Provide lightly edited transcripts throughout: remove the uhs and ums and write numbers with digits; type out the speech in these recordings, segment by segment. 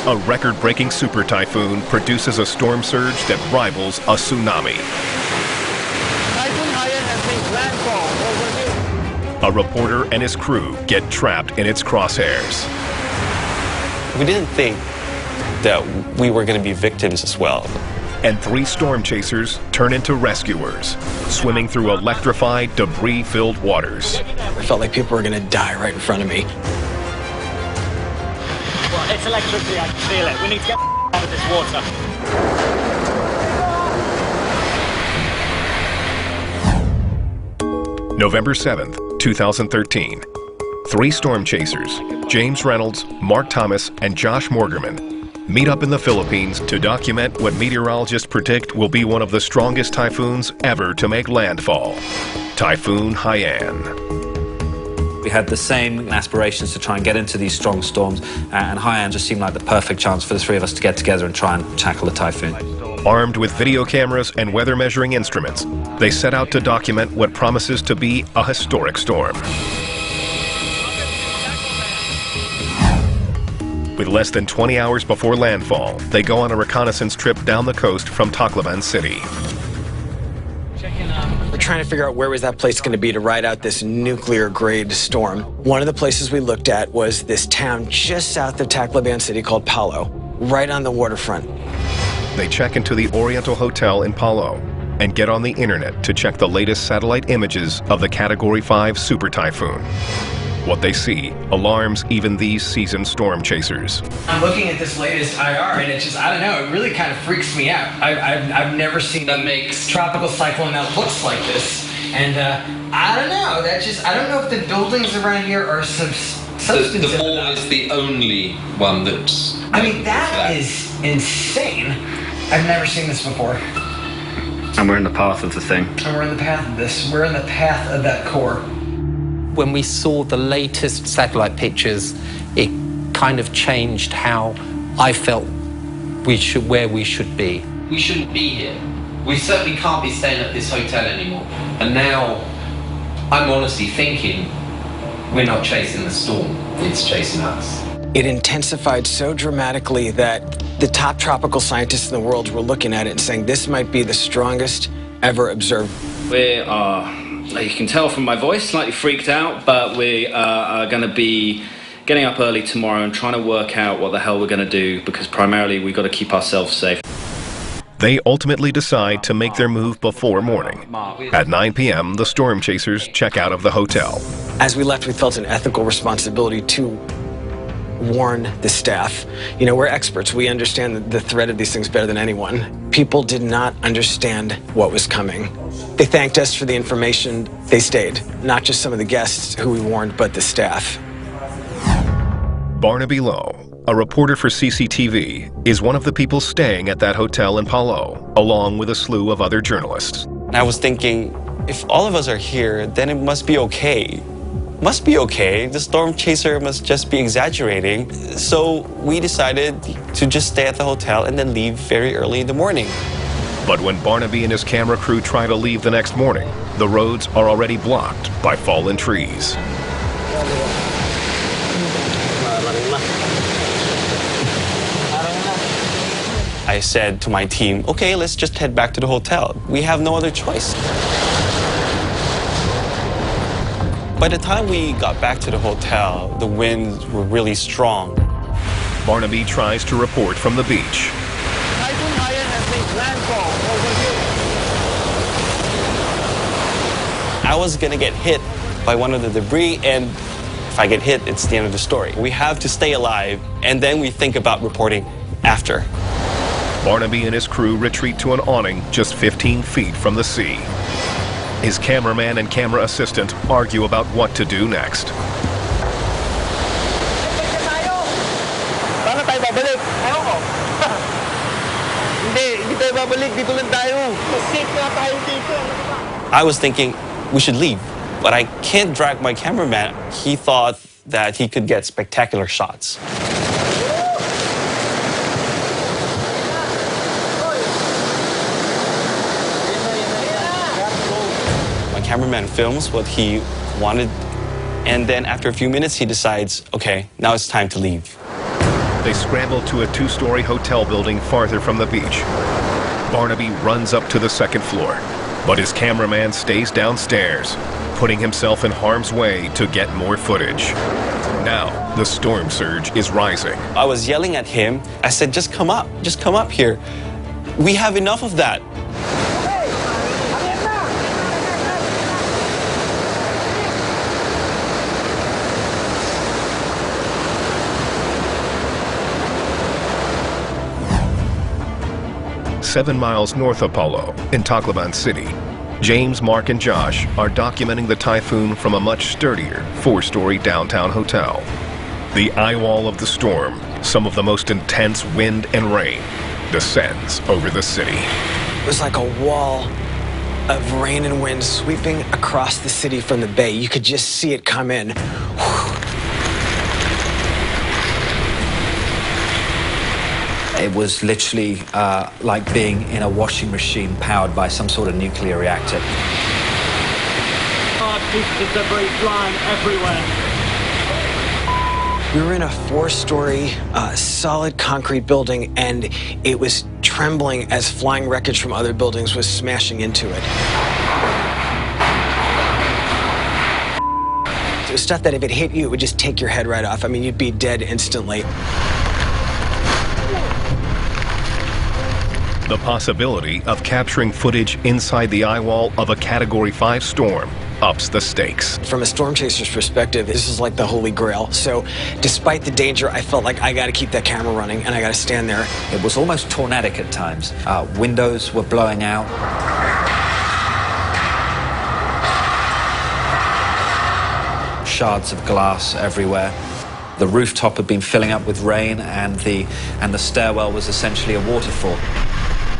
A record-breaking super typhoon produces a storm surge that rivals a tsunami. Typhoon Haiyan has made landfall over here. A reporter and his crew get trapped in its crosshairs. We didn't think that we were going to be victims as well. And 3 storm chasers turn into rescuers, swimming through electrified, debris-filled waters. I felt like people were going to die right in front of me. Well, it's electricity, I can feel it. We need to get out of this water. November 7th, 2013. 3 storm chasers, James Reynolds, Mark Thomas, and Josh Morgerman, meet up in the Philippines to document what meteorologists predict will be one of the strongest typhoons ever to make landfall, Typhoon Haiyan. We had the same aspirations to try and get into these strong storms, and Haiyan just seemed like the perfect chance for the 3 of us to get together and try and tackle the typhoon. Armed with video cameras and weather measuring instruments, they set out to document what promises to be a historic storm. With less than 20 hours before landfall, they go on a reconnaissance trip down the coast from Tacloban City. We're trying to figure out where was that place going to be to ride out this nuclear-grade storm. One of the places we looked at was this town just south of Tacloban City called Palo, right on the waterfront. They check into the Oriental Hotel in Palo and get on the internet to check the latest satellite images of the Category 5 super typhoon. What they see alarms even these seasoned storm chasers. I'm looking at this latest IR and it just, I don't know, it really kind of freaks me out. I've never seen a tropical cyclone that looks like this. And I don't know, I don't know if the buildings around here are substantive. The ball is the only one that's... I mean, that is insane. I've never seen this before. And we're in the path of the thing. And we're in the path of this. We're in the path of that core. When we saw the latest satellite pictures, it kind of changed how I felt where we should be. We shouldn't be here. We certainly can't be staying at this hotel anymore. And now, I'm honestly thinking, we're not chasing the storm, it's chasing us. It intensified so dramatically that the top tropical scientists in the world were looking at it and saying this might be the strongest ever observed. We are, you can tell from my voice, slightly freaked out, but we are going to be getting up early tomorrow and trying to work out what the hell we're going to do, because primarily we've got to keep ourselves safe. They ultimately decide to make their move before morning. At 9 p.m., the storm chasers check out of the hotel. As we left, we felt an ethical responsibility to warn the staff. You know, we're experts. We understand the threat of these things better than anyone. People did not understand what was coming. They thanked us for the information. They stayed. Not just some of the guests who we warned, but the staff. Barnaby Lowe, a reporter for CCTV, is one of the people staying at that hotel in Palo, along with a slew of other journalists. I was thinking, if all of us are here, then it must be okay. Must be okay. The storm chaser must just be exaggerating. So we decided to just stay at the hotel and then leave very early in the morning. But when Barnaby and his camera crew try to leave the next morning, the roads are already blocked by fallen trees. I said to my team, okay, let's just head back to the hotel. We have no other choice. By the time we got back to the hotel, the winds were really strong. Barnaby tries to report from the beach. Typhoon Haiyan has made landfall over here. I was gonna get hit by one of the debris, and if I get hit, it's the end of the story. We have to stay alive, and then we think about reporting after. Barnaby and his crew retreat to an awning just 15 feet from the sea. His cameraman and camera assistant argue about what to do next. Paano tayo babalik? Ayaw ko. Hindi tayo babalik. Dito lang tayo. Safe na tayo dito. I was thinking we should leave, but I can't drag my cameraman. He thought that he could get spectacular shots. Cameraman films what he wanted, and then after a few minutes he decides, okay, now it's time to leave. They scramble to a 2-story hotel building farther from the beach. Barnaby runs up to the 2nd floor, but his cameraman stays downstairs, putting himself in harm's way to get more footage. Now, the storm surge is rising. I was yelling at him. I said, just come up here. We have enough of that. 7 miles north of Palo, in Tacloban City, James, Mark, and Josh are documenting the typhoon from a much sturdier 4-story downtown hotel. The eye wall of the storm, some of the most intense wind and rain, descends over the city. It was like a wall of rain and wind sweeping across the city from the bay. You could just see it come in. It was literally like being in a washing machine powered by some sort of nuclear reactor. Hard pieces of debris flying everywhere. We were in a 4-story solid concrete building, and it was trembling as flying wreckage from other buildings was smashing into it. It was stuff that if it hit you, it would just take your head right off. I mean, you'd be dead instantly. The possibility of capturing footage inside the eye wall of a Category 5 storm ups the stakes. From a storm chaser's perspective, this is like the holy grail. So despite the danger, I felt like I got to keep that camera running and I got to stand there. It was almost tornadic at times. Windows were blowing out. Shards of glass everywhere. The rooftop had been filling up with rain, and the stairwell was essentially a waterfall.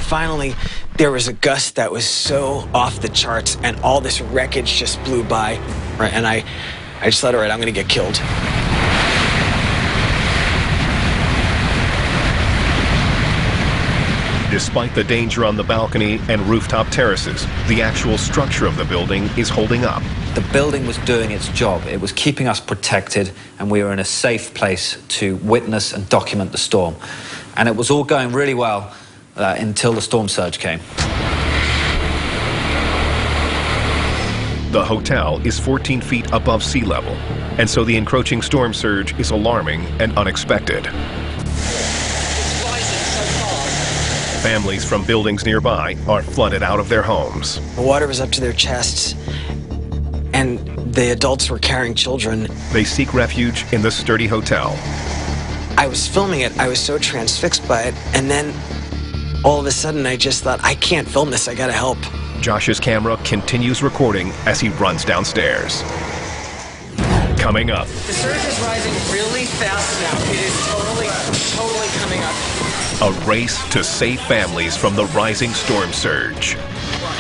Finally, there was a gust that was so off the charts, and all this wreckage just blew by. Right, and I just thought, all right, I'm going to get killed. Despite the danger on the balcony and rooftop terraces, the actual structure of the building is holding up. The building was doing its job. It was keeping us protected, and we were in a safe place to witness and document the storm. And it was all going really well until the storm surge came. The hotel is 14 feet above sea level, and so the encroaching storm surge is alarming and unexpected. Families from buildings nearby are flooded out of their homes. The water was up to their chests, and the adults were carrying children. They seek refuge in the sturdy hotel. I was filming it. I was so transfixed by it, and then all of a sudden I just thought, I can't film this, I gotta help. Josh's camera continues recording as he runs downstairs. Coming up. The surge is rising really fast now. It is totally coming up. A race to save families from the rising storm surge.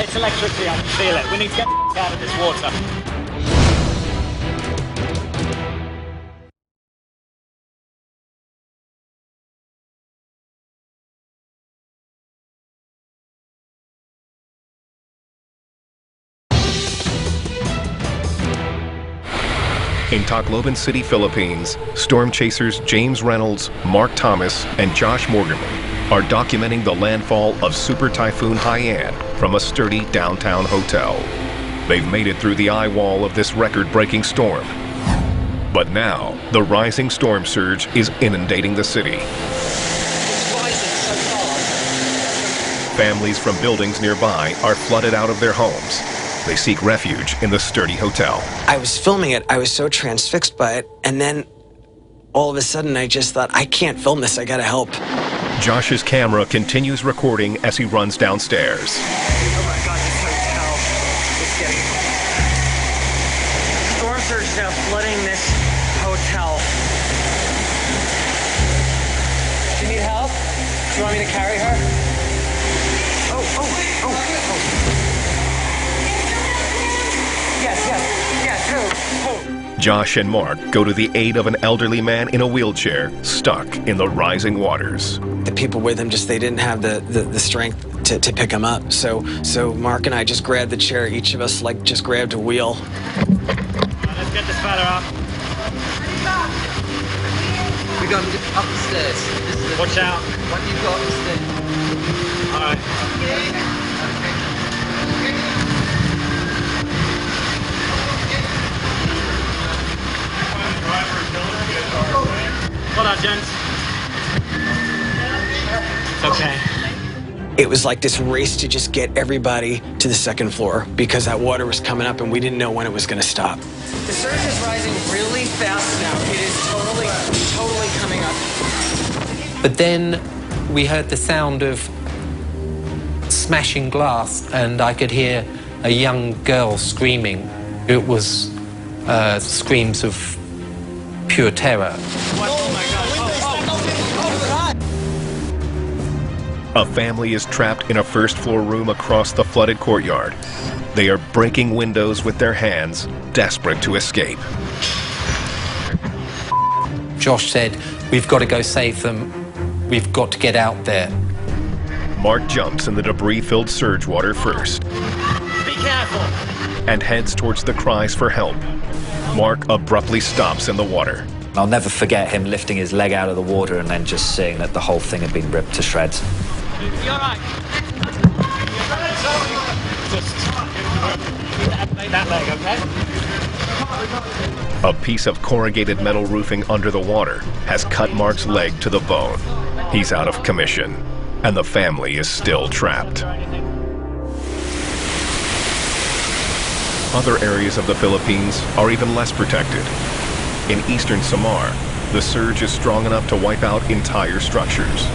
It's electricity, I can feel it. We need to get out of this water. In Tacloban City, Philippines, storm chasers James Reynolds, Mark Thomas, and Josh Morganman are documenting the landfall of Super Typhoon Haiyan from a sturdy downtown hotel. They've made it through the eye wall of this record-breaking storm. But now, the rising storm surge is inundating the city. Families from buildings nearby are flooded out of their homes. They seek refuge in the sturdy hotel. I was filming it. I was so transfixed by it, and then all of a sudden I just thought, I can't film this, I gotta help. Josh's camera continues recording as he runs downstairs. Oh my God, this hotel is getting... Storm surge is now flooding this hotel. Do you need help? Do you want me to carry her? Oh. Yes. Josh and Mark go to the aid of an elderly man in a wheelchair stuck in the rising waters. The people with him they didn't have the strength to pick him up. So Mark and I just grabbed the chair. Each of us just grabbed a wheel. Let's get this fella up. We we go up the stairs. Watch out. What do you go up the stairs? All right. Hold on, gents. It's okay. It was like this race to just get everybody to the second floor because that water was coming up and we didn't know when it was going to stop. The surge is rising really fast now. It is totally coming up. But then we heard the sound of smashing glass, and I could hear a young girl screaming. It was screams of pure terror. A family is trapped in a first-floor room across the flooded courtyard. They are breaking windows with their hands, desperate to escape. Josh said, "We've got to go save them. We've got to get out there." Mark jumps in the debris-filled surge water first Be careful. and heads towards the cries for help. Mark abruptly stops in the water. I'll never forget him lifting his leg out of the water and then just seeing that the whole thing had been ripped to shreds. You all right? Just make that leg, okay? A piece of corrugated metal roofing under the water has cut Mark's leg to the bone. He's out of commission, and the family is still trapped. Other areas of the Philippines are even less protected. In eastern Samar, the surge is strong enough to wipe out entire structures.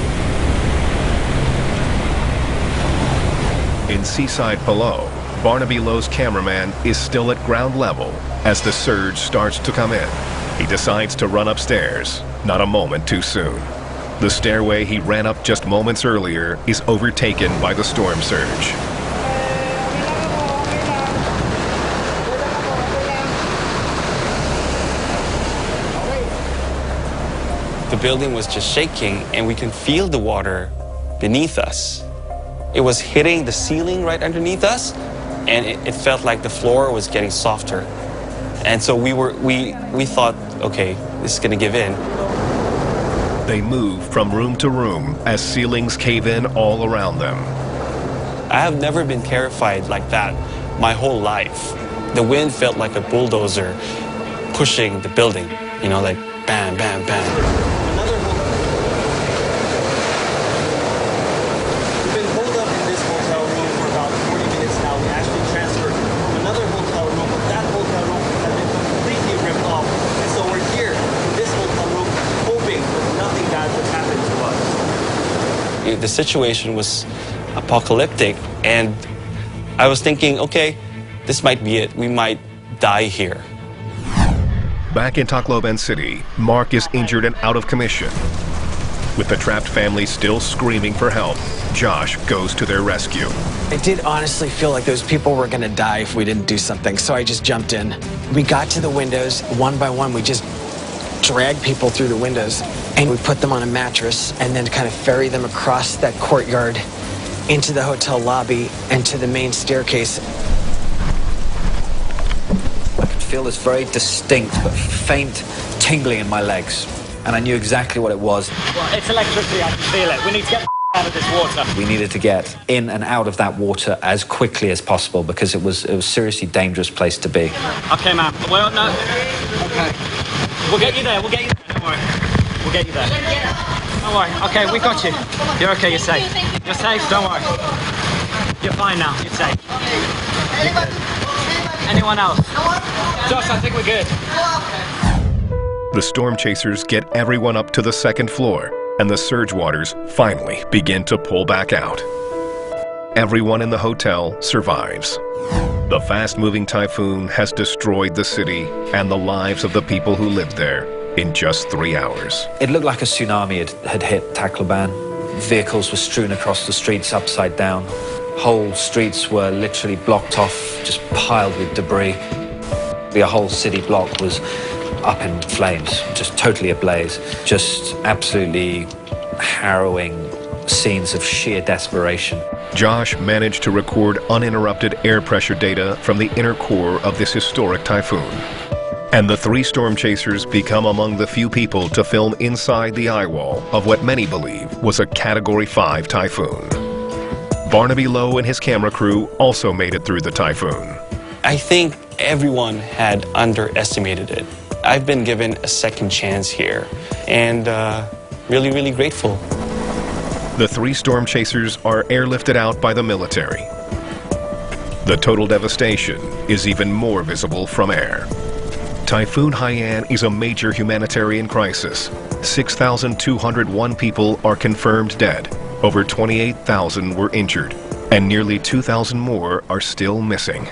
In seaside Palau, Barnaby Lowe's cameraman is still at ground level as the surge starts to come in. He decides to run upstairs, not a moment too soon. The stairway he ran up just moments earlier is overtaken by the storm surge. The building was just shaking, and we can feel the water beneath us. It was hitting the ceiling right underneath us, and it felt like the floor was getting softer. And so we thought, okay, this is gonna give in. They move from room to room as ceilings cave in all around them. I have never been terrified like that my whole life. The wind felt like a bulldozer pushing the building, you know, like bam, bam, bam. We've been holed up in this hotel room for about 40 minutes now. We actually transferred to another hotel room, but that hotel room has been completely ripped off. And so we're here in this hotel room hoping that nothing bad would happen to us. The situation was apocalyptic, and I was thinking, okay, this might be it. We might die here. Back in Tacloban City, Mark is injured and out of commission. With the trapped family still screaming for help, Josh goes to their rescue. I did honestly feel like those people were going to die if we didn't do something, so I just jumped in. We got to the windows, one by one, we just dragged people through the windows, and we put them on a mattress and then kind of ferry them across that courtyard into the hotel lobby and to the main staircase. I could feel this very distinct but faint tingling in my legs, and I knew exactly what it was. Well, it's electricity, I can feel it. We need to get out of this water. We needed to get in and out of that water as quickly as possible because it was a seriously dangerous place to be. Okay, ma'am. Well, no. Okay. We'll get you there. We'll get you there. Don't worry. We'll get you there. Don't worry. Okay, we got you. You're okay. You're safe. You're safe. Don't worry. You're fine now. You're safe. Anyone else? Josh, I think we're good. The storm chasers get everyone up to the second floor, and the surge waters finally begin to pull back out. Everyone in the hotel survives. The fast-moving typhoon has destroyed the city and the lives of the people who lived there in just 3 hours. It looked like a tsunami had hit Tacloban. Vehicles were strewn across the streets upside down. Whole streets were literally blocked off, just piled with debris. The whole city block was up in flames, just totally ablaze. Just absolutely harrowing scenes of sheer desperation. Josh managed to record uninterrupted air pressure data from the inner core of this historic typhoon. And the three storm chasers become among the few people to film inside the eye wall of what many believe was a Category 5 typhoon. Barnaby Lowe and his camera crew also made it through the typhoon. I think everyone had underestimated it. I've been given a second chance here, and really, really grateful. The three storm chasers are airlifted out by the military. The total devastation is even more visible from air. Typhoon Haiyan is a major humanitarian crisis. 6,201 people are confirmed dead. Over 28,000 were injured, and nearly 2,000 more are still missing.